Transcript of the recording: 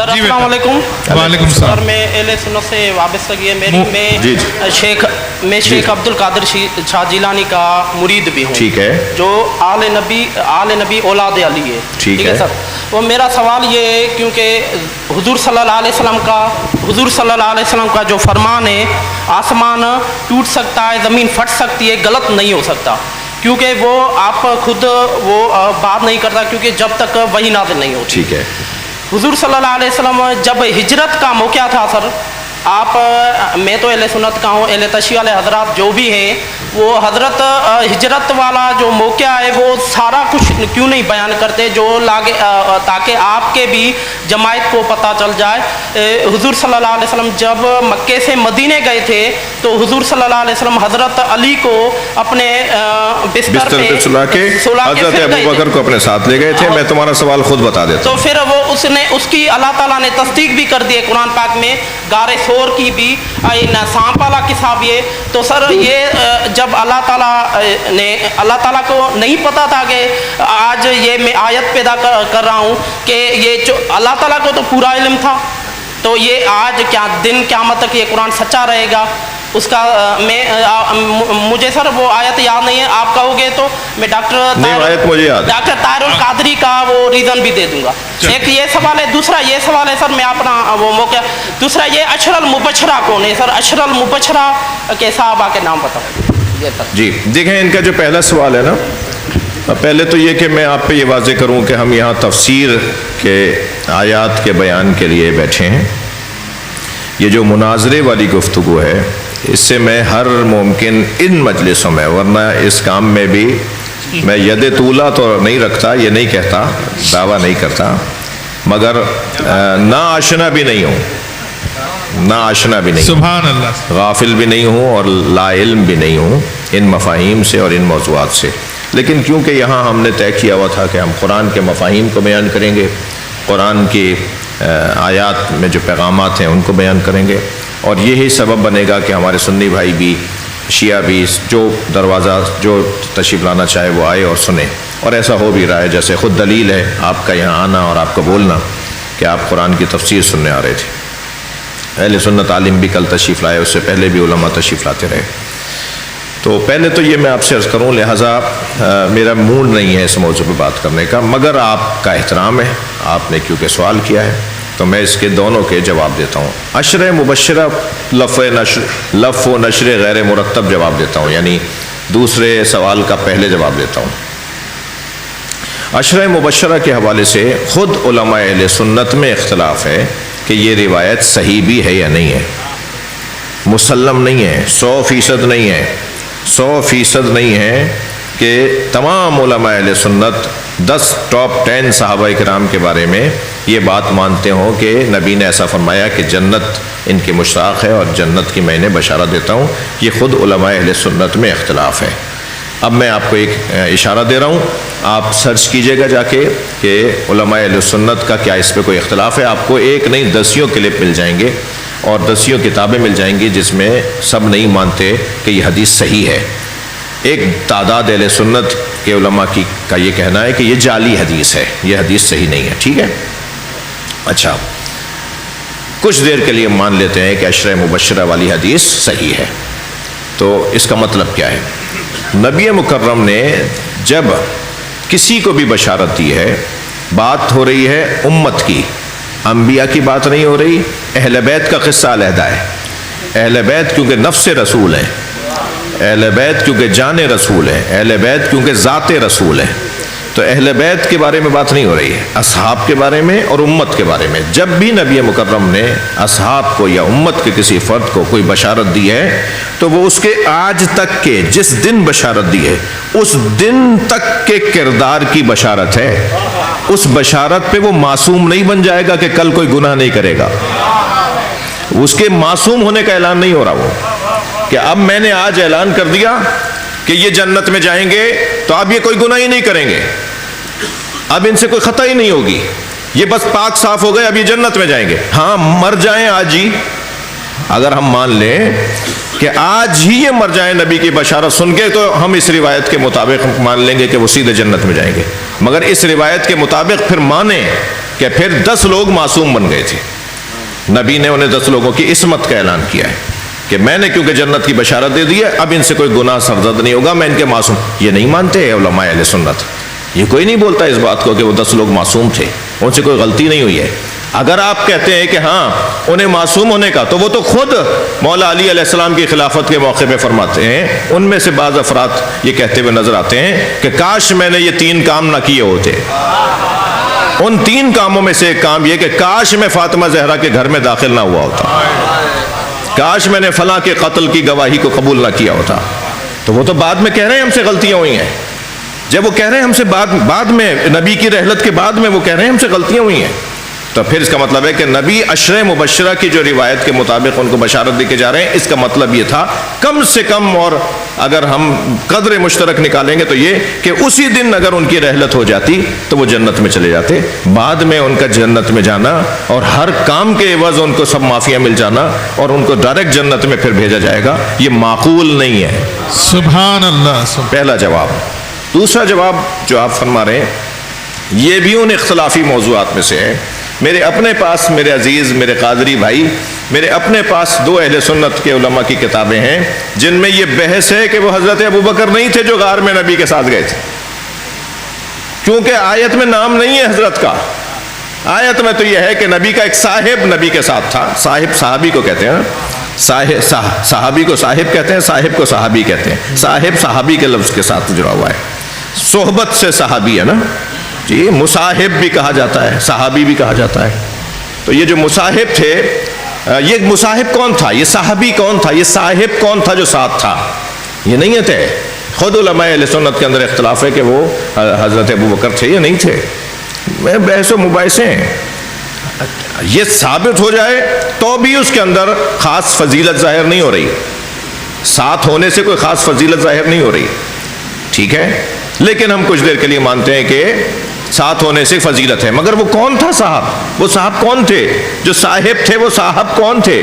سر السلام علیکم. وعلیکم السلام. سر میں اہل سنت سے وابستگی ہے میری. میں شیخ عبد القادر شاہ جیلانی کا مرید بھی ہوں. ٹھیک ہے. جو آل نبی اولاد علی ہے. ٹھیک ہے سر. تو میرا سوال یہ ہے کیونکہ حضور صلی اللہ علیہ وسلم کا جو فرمان ہے آسمان ٹوٹ سکتا ہے زمین پھٹ سکتی ہے غلط نہیں ہو سکتا کیونکہ وہ آپ خود وہ بات نہیں کرتا کیونکہ جب تک وحی نازل نہیں ہوتی. ٹھیک ہے. حضور صلی اللہ علیہ وسلم جب ہجرت کا موقع تھا سر آپ میں تو اہل سنت کا ہوں اہل تشیع والے حضرات جو بھی ہیں وہ حضرت ہجرت والا جو موقع ہے وہ سارا کچھ کیوں نہیں بیان کرتے جو لاگے تاکہ آپ کے بھی جماعت کو پتہ چل جائے. حضور صلی اللہ علیہ وسلم جب مکے سے مدینے گئے تھے تو حضور صلی اللہ علیہ وسلم حضرت علی کو اپنے بستر پہ سلا کے حضرت ابوبکر کو اپنے ساتھ لے گئے تھے. میں تمہارا سوال خود بتا دیتا ہوں. تو پھر وہ اس کی اللہ تعالیٰ نے تصدیق بھی کر دی ہے قرآن پاک میں غار ثور کی بھی سانپ والا قصہ بھی ہے. تو سر یہ جب اللہ تعالیٰ کو نہیں پتا تھا کہ آج یہ میں آیت پیدا کر رہا ہوں کہ یہ جو اللہ تعالیٰ کو تو پورا علم تھا تو یہ آج کیا دن قیامت تک یہ قرآن سچا رہے گا اس کا مجھے سر وہ آیت یاد نہیں ہے. آپ کہو گے تو میں ڈاکٹر طاہر القادری کا وہ ریزن بھی دے دوں گا. ایک یہ سوال ہے. دوسرا یہ سوال ہے سر میں اپنا وہ موقع دوسرا یہ اشر المبشرہ کون ہے سر؟ اشر المبشرہ کے صحابہ کے نام بتاؤ. جی دیکھیں ان کا جو پہلا سوال ہے نا پہلے تو یہ کہ میں آپ پہ یہ واضح کروں کہ ہم یہاں تفسیر کے آیات کے بیان کے لیے بیٹھے ہیں. یہ جو مناظرے والی گفتگو ہے اس سے میں ہر ممکن ان مجلسوں میں ورنہ اس کام میں بھی میں ید طولہ تو نہیں رکھتا یہ نہیں کہتا دعویٰ نہیں کرتا مگر نا آشنا بھی نہیں ہوں سبحان اللہ غافل بھی نہیں ہوں اور لا علم بھی نہیں ہوں ان مفاہیم سے اور ان موضوعات سے. لیکن کیونکہ یہاں ہم نے طے کیا ہوا تھا کہ ہم قرآن کے مفاہیم کو بیان کریں گے قرآن کی آیات میں جو پیغامات ہیں ان کو بیان کریں گے اور یہی سبب بنے گا کہ ہمارے سنی بھائی بھی شیعہ بھی جو دروازہ جو تشریف لانا چاہے وہ آئے اور سنیں. اور ایسا ہو بھی رہا ہے جیسے خود دلیل ہے آپ کا یہاں آنا اور آپ کا بولنا کہ آپ قرآن کی تفسیر سننے آ رہے تھے. اہل سنت عالم بھی کل تشریف لائے اس سے پہلے بھی علماء تشریف لاتے رہے. تو پہلے تو یہ میں آپ سے عرض کروں لہٰذا میرا موڈ نہیں ہے اس موضوع پہ بات کرنے کا مگر آپ کا احترام ہے آپ نے کیونکہ سوال کیا ہے تو میں اس کے دونوں کے جواب دیتا ہوں. عشر مبشرہ لف و نشر غیر مرتب جواب دیتا ہوں یعنی دوسرے سوال کا پہلے جواب دیتا ہوں. عشر مبشرہ کے حوالے سے خود علماء اہل سنت میں اختلاف ہے کہ یہ روایت صحیح بھی ہے یا نہیں ہے. مسلم نہیں ہے 100% نہیں ہے 100% نہیں ہے کہ تمام علماء اہل سنت 10 ٹاپ 10 صحابہ کرام کے بارے میں یہ بات مانتے ہوں کہ نبی نے ایسا فرمایا کہ جنت ان کی مشتاق ہے اور جنت کی میں نے بشارت دیتا ہوں. یہ خود علماء اہل سنت میں اختلاف ہے. اب میں آپ کو ایک اشارہ دے رہا ہوں آپ سرچ کیجئے گا جا کے کہ علماء اہل سنت کا کیا اس پہ کوئی اختلاف ہے. آپ کو ایک نہیں 10 کلپ مل جائیں گے اور 10 کتابیں مل جائیں گی جس میں سب نہیں مانتے کہ یہ حدیث صحیح ہے. ایک تعداد اہل سنت کے علماء کا یہ کہنا ہے کہ یہ جعلی حدیث ہے یہ حدیث صحیح نہیں ہے. ٹھیک ہے اچھا کچھ دیر کے لیے مان لیتے ہیں کہ عشر مبشرہ والی حدیث صحیح ہے. تو اس کا مطلب کیا ہے؟ نبی مکرم نے جب کسی کو بھی بشارت دی ہے بات ہو رہی ہے امت کی انبیاء کی بات نہیں ہو رہی. اہل بیت کا قصہ علیحدہ ہے. اہل بیت کیونکہ نفس رسول ہیں اہل بیت کیونکہ جان رسول ہیں اہل بیت کیونکہ ذات رسول ہیں. تو اہل بیت کے بارے میں بات نہیں ہو رہی ہے اصحاب کے بارے میں اور امت کے بارے میں. جب بھی نبی مکرم نے اصحاب کو یا امت کے کسی فرد کو کوئی بشارت دی ہے تو وہ اس کے آج تک کے جس دن بشارت دی ہے اس دن تک کے کردار کی بشارت ہے. اس بشارت پہ وہ معصوم نہیں بن جائے گا کہ کل کوئی گناہ نہیں کرے گا. اس کے معصوم ہونے کا اعلان نہیں ہو رہا وہ کہ اب میں نے آج اعلان کر دیا کہ یہ جنت میں جائیں گے تو اب یہ کوئی گناہ ہی نہیں کریں گے اب ان سے کوئی خطا ہی نہیں ہوگی یہ بس پاک صاف ہو گئے اب یہ جنت میں جائیں گے. ہاں مر جائیں آج ہی اگر ہم مان لیں کہ آج ہی یہ مر جائیں نبی کی بشارت سن کے تو ہم اس روایت کے مطابق مان لیں گے کہ وہ سیدھے جنت میں جائیں گے. مگر اس روایت کے مطابق پھر مانیں کہ پھر 10 لوگ معصوم بن گئے تھے. نبی نے انہیں 10 لوگوں کی عصمت کا اعلان کیا ہے کہ میں نے کیونکہ جنت کی بشارت دے دی ہے، اب ان سے کوئی گناہ سرزد نہیں ہوگا، میں ان کے معصوم. یہ نہیں مانتے علماء اہل سنت، یہ کوئی نہیں بولتا اس بات کو کہ وہ 10 لوگ معصوم تھے، ان سے کوئی غلطی نہیں ہوئی ہے. اگر آپ کہتے ہیں کہ ہاں انہیں معصوم ہونے کا، تو وہ تو خود مولا علی علیہ السلام کی خلافت کے موقع پہ فرماتے ہیں. ان میں سے بعض افراد یہ کہتے ہوئے نظر آتے ہیں کہ کاش میں نے یہ 3 کام نہ کیے ہوتے. ان 3 کاموں میں سے ایک کام یہ کہ کاش میں فاطمہ زہرا کے گھر میں داخل نہ ہوا ہوتا، کاش میں نے فلاں کے قتل کی گواہی کو قبول نہ کیا ہوتا. تو وہ تو بعد میں کہہ رہے ہیں ہم سے غلطیاں ہوئی ہیں. جب وہ کہہ رہے ہیں ہم سے بعد میں نبی کی رحلت کے بعد میں وہ کہہ رہے ہیں ہم سے غلطیاں ہوئی ہیں، تو پھر اس کا مطلب ہے کہ نبی عشرہ مبشرہ کی جو روایت کے مطابق ان کو بشارت دے کے جا رہے ہیں، اس کا مطلب یہ تھا کم سے کم، اور اگر ہم قدر مشترک نکالیں گے تو یہ کہ اسی دن اگر ان کی رحلت ہو جاتی تو وہ جنت میں چلے جاتے. بعد میں ان کا جنت میں جانا اور ہر کام کے عوض ان کو سب معافیاں مل جانا اور ان کو ڈائریکٹ جنت میں پھر بھیجا جائے گا، یہ معقول نہیں ہے. سبحان اللہ. پہلا جواب. دوسرا جواب جو آپ فرما رہے ہیں یہ بھی ان اختلافی موضوعات میں سے ہے. میرے اپنے پاس، میرے عزیز، میرے قادری بھائی، میرے اپنے پاس 2 اہل سنت کے علماء کی کتابیں ہیں جن میں یہ بحث ہے کہ وہ حضرت ابوبکر نہیں تھے جو غار میں نبی کے ساتھ گئے تھے، کیونکہ آیت میں نام نہیں ہے حضرت کا. آیت میں تو یہ ہے کہ نبی کا ایک صاحب نبی کے ساتھ تھا. صاحب صحابی کو کہتے ہیں، صحابی کو صاحب کہتے ہیں، صاحب کو صحابی کہتے ہیں. صاحب صحابی کے لفظ کے ساتھ جڑا ہوا ہے، صحبت سے صحابی ہے نا جی. مصاحب بھی کہا جاتا ہے، صحابی بھی کہا جاتا ہے. تو یہ جو مصاحب تھے، یہ مصاحب کون تھا، یہ صحابی کون تھا، یہ صاحب کون تھا جو ساتھ تھا، یہ نہیں تھے. خود علماء اہل سنت کے اندر اختلاف ہے کہ وہ حضرت ابوبکر تھے یا نہیں تھے. میں بحث و مباحثے ہیں. یہ ثابت ہو جائے تو بھی اس کے اندر خاص فضیلت ظاہر نہیں ہو رہی، ساتھ ہونے سے کوئی خاص فضیلت ظاہر نہیں ہو رہی، ٹھیک ہے. لیکن ہم کچھ دیر کے لیے مانتے ہیں کہ ساتھ ہونے سے فضیلت ہے. مگر وہ کون تھا صاحب؟ وہ صاحب کون تھے جو صاحب تھے؟ وہ صاحب کون تھے؟